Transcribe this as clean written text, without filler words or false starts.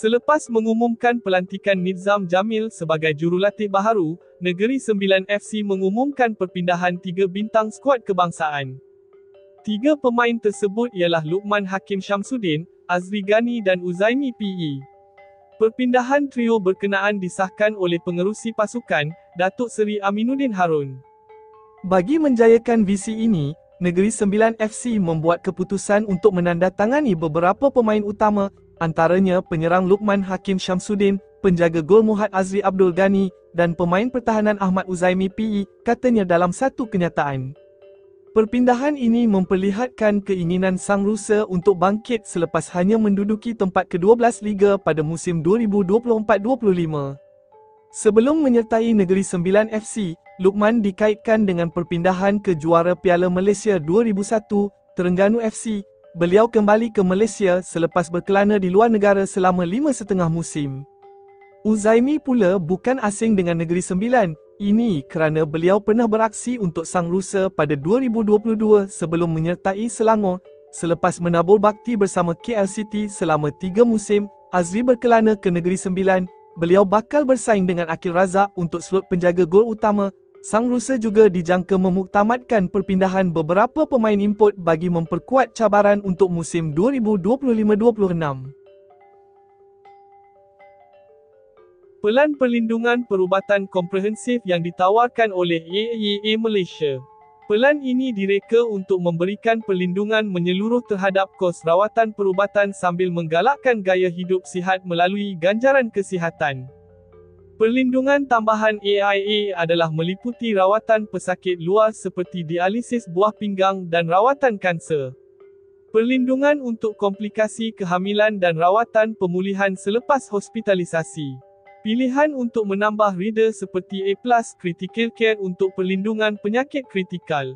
Selepas mengumumkan pelantikan Nizam Jamil sebagai jurulatih baharu, Negeri Sembilan FC mengumumkan perpindahan 3 bintang skuad kebangsaan. 3 pemain tersebut ialah Luqman Hakim Syamsuddin, Azri Gani dan Uzaimi PE. Perpindahan trio berkenaan disahkan oleh pengerusi pasukan, Datuk Seri Aminuddin Harun. Bagi menjayakan visi ini, Negeri Sembilan FC membuat keputusan untuk menandatangani beberapa pemain utama, antaranya penyerang Luqman Hakim Syamsuddin, penjaga gol Muhammad Azri Abdul Ghani, dan pemain pertahanan Ahmad Uzaimi PE, katanya dalam satu kenyataan. Perpindahan ini memperlihatkan keinginan Sang Rusa untuk bangkit selepas hanya menduduki tempat ke-12 Liga pada musim 2024-25. Sebelum menyertai Negeri Sembilan FC, Luqman dikaitkan dengan perpindahan ke juara Piala Malaysia 2001, Terengganu FC. Beliau kembali ke Malaysia selepas berkelana di luar negara selama 5,5 musim. Uzaimi pula bukan asing dengan Negeri Sembilan, ini kerana beliau pernah beraksi untuk Sang Rusa pada 2022 sebelum menyertai Selangor. Selepas menabur bakti bersama KL City selama 3 musim, Azri berkelana ke Negeri Sembilan. Beliau bakal bersaing dengan Akil Razak untuk slot penjaga gol utama. Sang Rusa juga dijangka memuktamadkan perpindahan beberapa pemain import bagi memperkuat cabaran untuk musim 2025-26. Pelan perlindungan perubatan komprehensif yang ditawarkan oleh AIA Malaysia. Pelan ini direka untuk memberikan perlindungan menyeluruh terhadap kos rawatan perubatan sambil menggalakkan gaya hidup sihat melalui ganjaran kesihatan. Perlindungan tambahan AIA adalah meliputi rawatan pesakit luar seperti dialisis buah pinggang dan rawatan kanser. Perlindungan untuk komplikasi kehamilan dan rawatan pemulihan selepas hospitalisasi. Pilihan untuk menambah reader seperti A+ Critical Care untuk perlindungan penyakit kritikal.